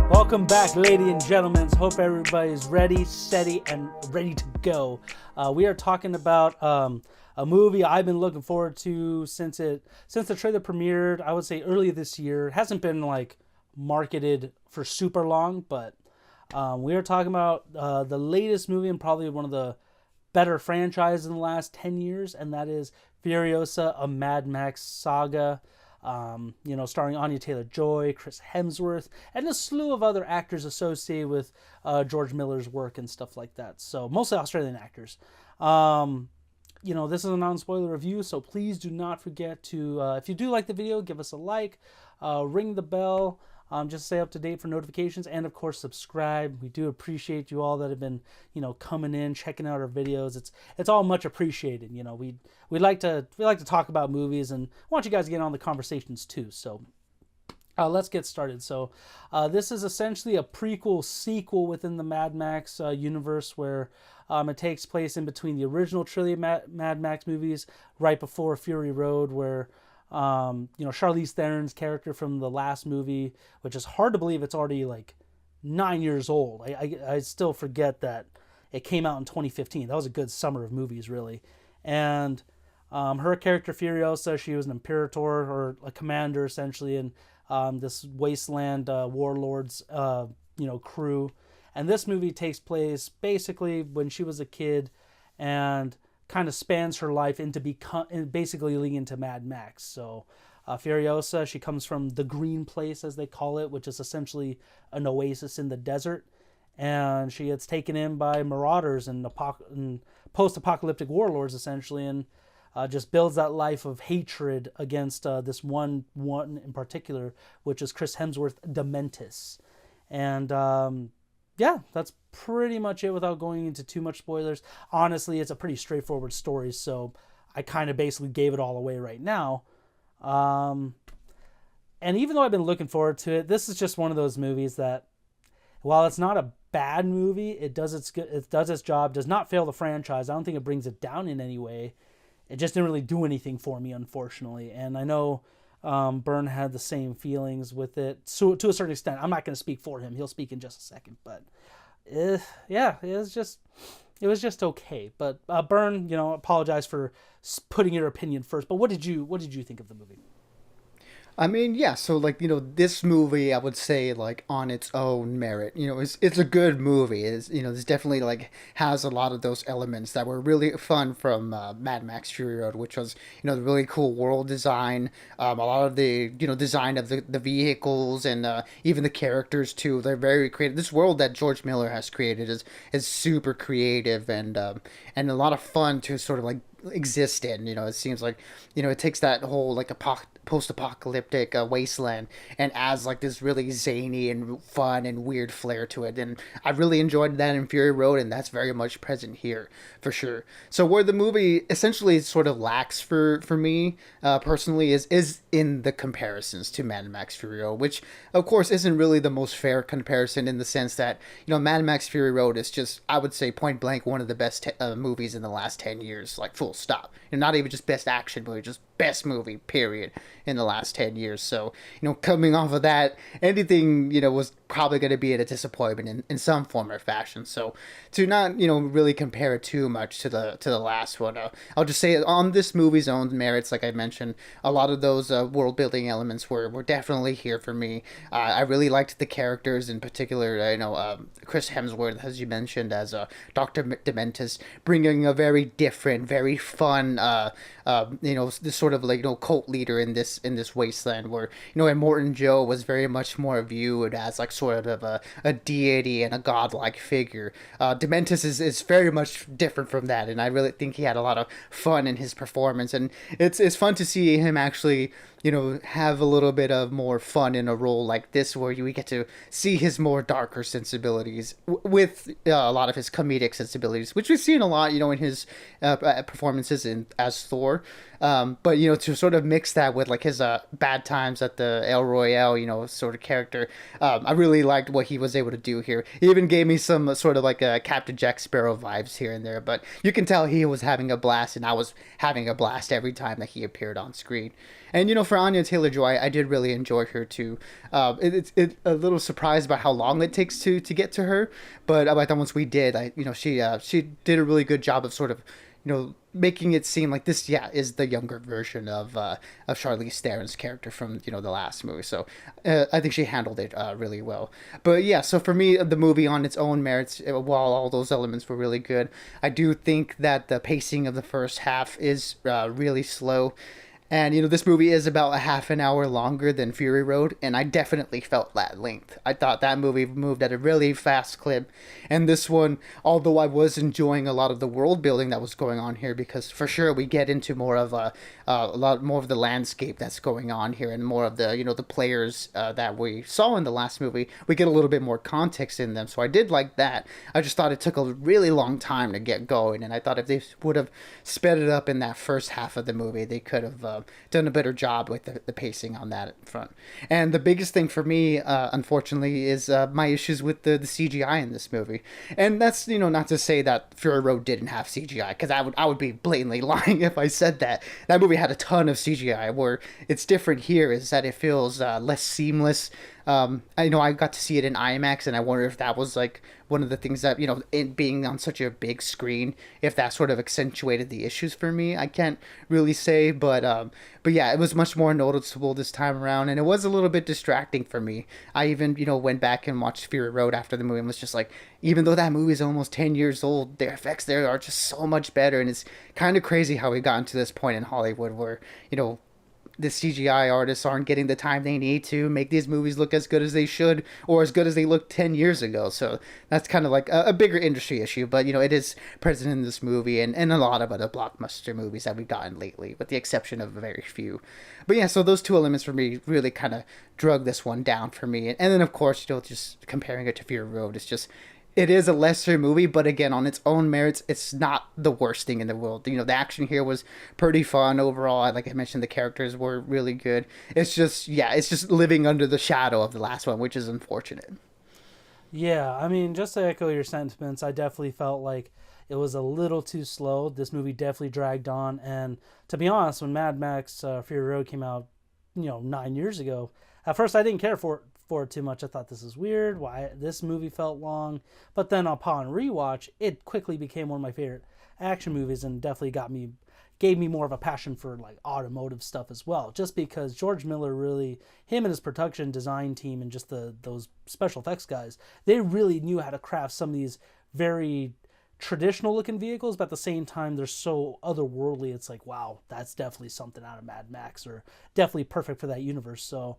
Welcome back, ladies and gentlemen. Hope everybody's ready, steady, and ready to go. We are talking about a movie I've been looking forward to since the trailer premiered. I would say early this year. It hasn't been like marketed for super long, but we are talking about the latest movie and probably one of the better franchises in the last 10 years, and that is Furiosa, a Mad Max saga. Starring Anya Taylor-Joy, Chris Hemsworth, and a slew of other actors associated with George Miller's work and stuff like that. So mostly Australian actors. This is a non-spoiler review, so please do not forget to, if you do like the video, give us a like, ring the bell, just stay up to date for notifications, and of course subscribe. We do appreciate you all that have been, coming in, checking out our videos. It's all much appreciated. We like to talk about movies, and want you guys to get on the conversations too. So let's get started. So this is essentially a prequel sequel within the Mad Max universe, where it takes place in between the original trilogy of Mad Max movies, right before Fury Road, where Charlize Theron's character from the last movie, which is hard to believe it's already like 9 years old. I still forget that it came out in 2015. That was a good summer of movies, really. And her character Furiosa, she was an imperator or a commander essentially in this wasteland warlords crew. And this movie takes place basically when she was a kid, and kind of spans her life into basically leading into Mad Max. So Furiosa, she comes from the Green Place, as they call it, which is essentially an oasis in the desert, and she gets taken in by marauders and post-apocalyptic warlords essentially, and just builds that life of hatred against this one in particular, which is Chris Hemsworth, Dementis. And that's pretty much it without going into too much spoilers. Honestly, it's a pretty straightforward story, so I kind of basically gave it all away right now. And even though I've been looking forward to it, this is just one of those movies that, while it's not a bad movie, it does its job, does not fail the franchise. I don't think it brings it down in any way. It just didn't really do anything for me, unfortunately. And I know Byrne had the same feelings with it, so to a certain extent. I'm not going to speak for him. He'll speak in just a second. But it was just okay. But Byrne, apologize for putting your opinion first. But what did you think of the movie? I mean, yeah, so this movie, I would say on its own merit, it's a good movie. It's definitely has a lot of those elements that were really fun from Mad Max Fury Road, which was, the really cool world design, a lot of the, design of the vehicles, and even the characters too. They're very creative. This world that George Miller has created is super creative, and a lot of fun to sort of exist in. It seems it takes that whole post-apocalyptic wasteland and adds this really zany and fun and weird flair to it, and I really enjoyed that in Fury Road, and that's very much present here for sure. So where the movie essentially sort of lacks for me personally is in the comparisons to Mad Max Fury Road, which of course isn't really the most fair comparison, in the sense that Mad Max Fury Road is just, I would say, point blank, one of the best movies in the last 10 years, full stop. Not even just best action movie, just best movie period in the last 10 years. So coming off of that, anything was probably going to be a disappointment in some form or fashion. So to not really compare it too much to the last one, I'll just say on this movie's own merits, like I mentioned, a lot of those world building elements were definitely here for me. I really liked the characters, in particular Chris Hemsworth, as you mentioned, as Dr. Dementis, bringing a very different, very fun this sort of cult leader in this wasteland, where Immortan Joe was very much more viewed as sort of a deity and a godlike figure. Dementis is very much different from that, and I really think he had a lot of fun in his performance, and it's fun to see him actually have a little bit of more fun in a role like this, where we get to see his more darker sensibilities with a lot of his comedic sensibilities, which we've seen a lot, in his performances as Thor. But to sort of mix that with like his bad times at the El Royale, sort of character, I really liked what he was able to do here. He even gave me some sort of like Captain Jack Sparrow vibes here and there, but you can tell he was having a blast, and I was having a blast every time that he appeared on screen. And for Anya Taylor-Joy, I did really enjoy her too. It's a little surprised by how long it takes to get to her, but I thought once we did, she did a really good job of sort of making it seem like this, yeah, is the younger version of Charlize Theron's character from the last movie. So I think she handled it really well. But yeah, so for me, the movie on its own merits, while all those elements were really good, I do think that the pacing of the first half is really slow. And this movie is about a half an hour longer than Fury Road, and I definitely felt that length. I thought that movie moved at a really fast clip, and this one, although I was enjoying a lot of the world building that was going on here, because for sure we get into more of a lot more of the landscape that's going on here, and more of the the players that we saw in the last movie. We get a little bit more context in them, so I did like that. I just thought it took a really long time to get going, and I thought if they would have sped it up in that first half of the movie, they could have done a better job with the pacing on that front. And the biggest thing for me, unfortunately, is my issues with the CGI in this movie. And that's not to say that Fury Road didn't have CGI, because I would be blatantly lying if I said that. That movie had a ton of CGI. Where it's different here is that it feels less seamless. I know I got to see it in IMAX, and I wonder if that was like one of the things that it being on such a big screen, if that sort of accentuated the issues for me. I can't really say, but yeah, it was much more noticeable this time around, and it was a little bit distracting for me. I even went back and watched Fury Road after the movie, and was just like, even though that movie is almost 10 years old, the effects there are just so much better, and it's kind of crazy how we gotten to this point in Hollywood where the CGI artists aren't getting the time they need to make these movies look as good as they should, or as good as they looked 10 years ago. So that's kind of like a bigger industry issue, but it is present in this movie, and a lot of other blockbuster movies that we've gotten lately, with the exception of very few. But yeah, so those two elements for me really kind of drug this one down for me. And then of course, just comparing it to Fury Road, it is a lesser movie, but again, on its own merits, it's not the worst thing in the world. The action here was pretty fun overall. Like I mentioned, the characters were really good. It's just living under the shadow of the last one, which is unfortunate. Yeah, I mean, just to echo your sentiments, I definitely felt like it was a little too slow. This movie definitely dragged on, and to be honest, when Mad Max Fury Road came out, 9 years ago, at first I didn't care for it too much. I thought this is weird. Why this movie felt long, but then upon rewatch, it quickly became one of my favorite action movies, and definitely gave me more of a passion for like automotive stuff as well. Just because George Miller really, him and his production design team and just those special effects guys, they really knew how to craft some of these very traditional looking vehicles, but at the same time they're so otherworldly. It's like, wow, that's definitely something out of Mad Max, or definitely perfect for that universe. So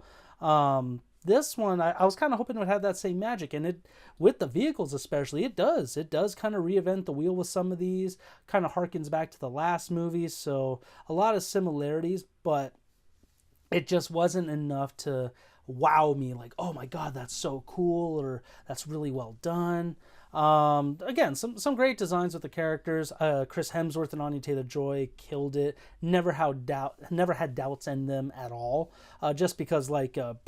this one, I was kind of hoping it would have that same magic, and it, with the vehicles especially, it does kind of reinvent the wheel with some of these, kind of harkens back to the last movie, so a lot of similarities, but it just wasn't enough to wow me like, oh my god, that's so cool, or that's really well done. Again, some great designs with the characters. Chris Hemsworth and Anya Taylor-Joy killed it. Never had doubts in them at all. Just because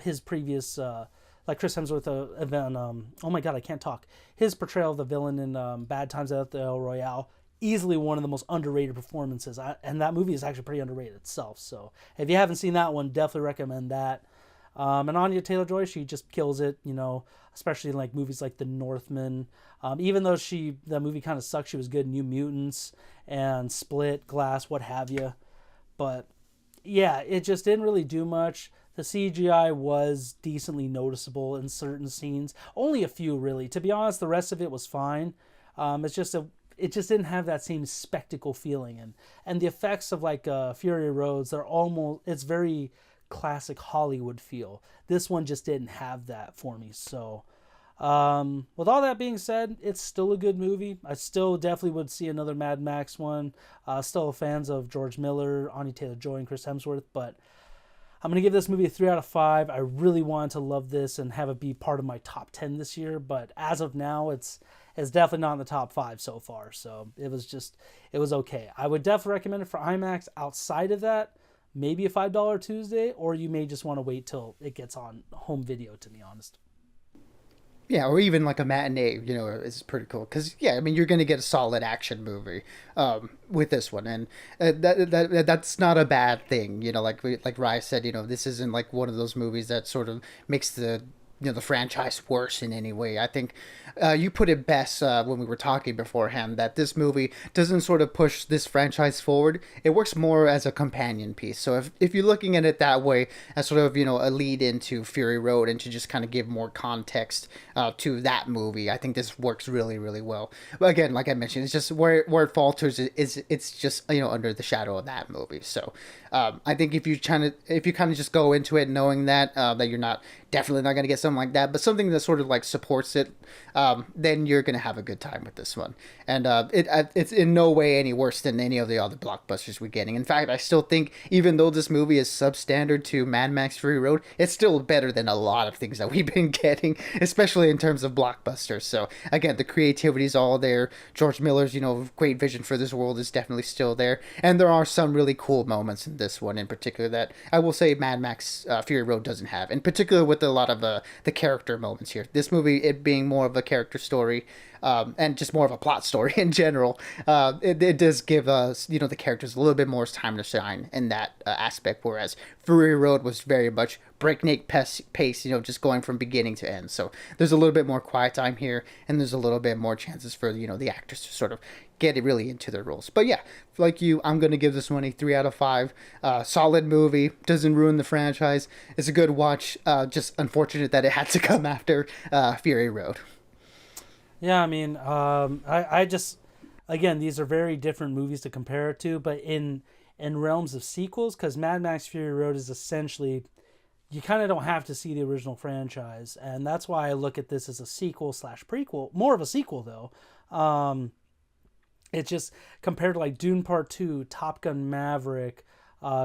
his previous like Chris Hemsworth event. Oh my god, I can't talk. His portrayal of the villain in Bad Times at the El Royale, easily one of the most underrated performances. And that movie is actually pretty underrated itself. So if you haven't seen that one, definitely recommend that. And Anya Taylor-Joy, she just kills it, especially in like movies like The Northman. Even though the movie kind of sucks, she was good in New Mutants and Split, Glass, what have you. But yeah, it just didn't really do much. The CGI was decently noticeable in certain scenes. Only a few, really. To be honest, the rest of it was fine. It just didn't have that same spectacle feeling. And the effects of like Fury Roads, it's very classic Hollywood feel. This one just didn't have that for me. So with all that being said, it's still a good movie. I still definitely would see another Mad Max one. Still fans of George Miller, Anya Taylor-Joy, and Chris Hemsworth, but I'm going to give this movie a 3 out of 5. I really wanted to love this and have it be part of my top 10 this year, but as of now, it's It's definitely not in the top 5 so far. So it was okay. I would definitely recommend it for IMAX. Outside of that, maybe a $5 Tuesday, or you may just want to wait till it gets on home video, to be honest. Yeah, or even like a matinee, is pretty cool. Because, yeah, I mean, you're going to get a solid action movie with this one. And that's not a bad thing. Like Rye said, this isn't like one of those movies that sort of makes the franchise worse in any way. I think you put it best when we were talking beforehand that this movie doesn't sort of push this franchise forward. It works more as a companion piece. So if you're looking at it that way, as sort of a lead into Fury Road and to just kind of give more context to that movie, I think this works really, really well. But again, like I mentioned, it's just where it falters is it's just under the shadow of that movie. So I think if you kind of just go into it knowing that you're definitely not going to get something like that, but something that sort of like supports it, then you're going to have a good time with this one. And it's in no way any worse than any of the other blockbusters we're getting. In fact, I still think even though this movie is substandard to Mad Max Fury Road, it's still better than a lot of things that we've been getting, especially in terms of blockbusters. So again, the creativity is all there. George Miller's great vision for this world is definitely still there, and there are some really cool moments in this one in particular that I will say Mad Max Fury Road doesn't have, in particular with a lot of the character moments here. This movie, it being more of a character story and just more of a plot story in general, it does give us, the characters a little bit more time to shine in that aspect, whereas Fury Road was very much breakneck pace, just going from beginning to end. So there's a little bit more quiet time here, and there's a little bit more chances for, the actors to sort of get it really into their roles. But yeah, like you, I'm going to give this one a 3 out of 5. Solid movie, doesn't ruin the franchise. It's a good watch. Just unfortunate that it had to come after Fury Road. Yeah, I mean, I just, again, these are very different movies to compare it to, but in realms of sequels, because Mad Max Fury Road is essentially, you kind of don't have to see the original franchise, and that's why I look at this as a sequel slash prequel, more of a sequel though. It's just compared to like Dune Part 2, Top Gun Maverick,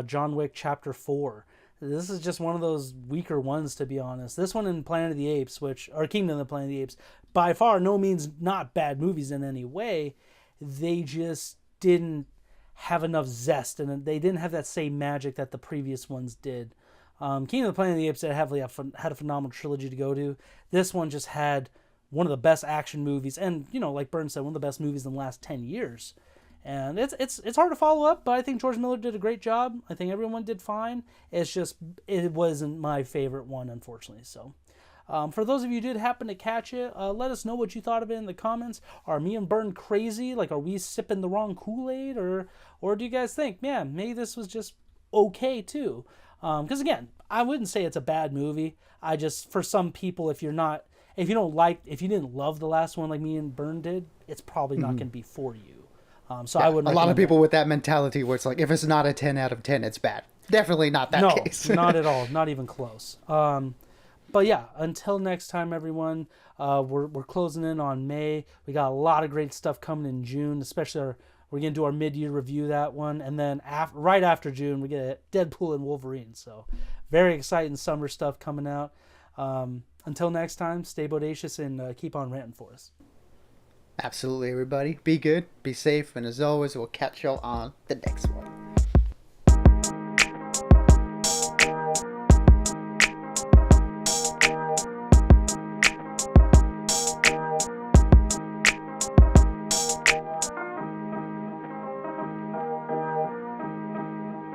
John Wick Chapter 4. This is just one of those weaker ones, to be honest. This one in Planet of the Apes, or Kingdom of the Planet of the Apes, by far no means not bad movies in any way. They just didn't have enough zest, and they didn't have that same magic that the previous ones did. Kingdom of the Planet of the Apes had a phenomenal trilogy to go to. This one just had one of the best action movies, and like Burns said, one of the best movies in the last 10 years. And it's hard to follow up, but I think George Miller did a great job. I think everyone did fine. It's just it wasn't my favorite one, unfortunately. So for those of you who did happen to catch it, let us know what you thought of it in the comments. Are me and Burn crazy? Like, are we sipping the wrong Kool-Aid, or do you guys think, man, maybe this was just okay too? Because again, I wouldn't say it's a bad movie. I just, for some people, if you didn't love the last one like me and Burn did, it's probably not going to be for you. So I wouldn't. A lot of people with that mentality where it's like, if it's not a 10 out of 10, it's bad. Definitely not that case. Not at all. Not even close. But yeah, until next time, everyone. We're closing in on May. We got a lot of great stuff coming in June, especially we're gonna do our mid-year review, that one, and then right after June we get Deadpool and Wolverine. So very exciting summer stuff coming out. Until next time, stay bodacious and keep on ranting for us. Absolutely, everybody. Be good, be safe, and as always, we'll catch y'all on the next one.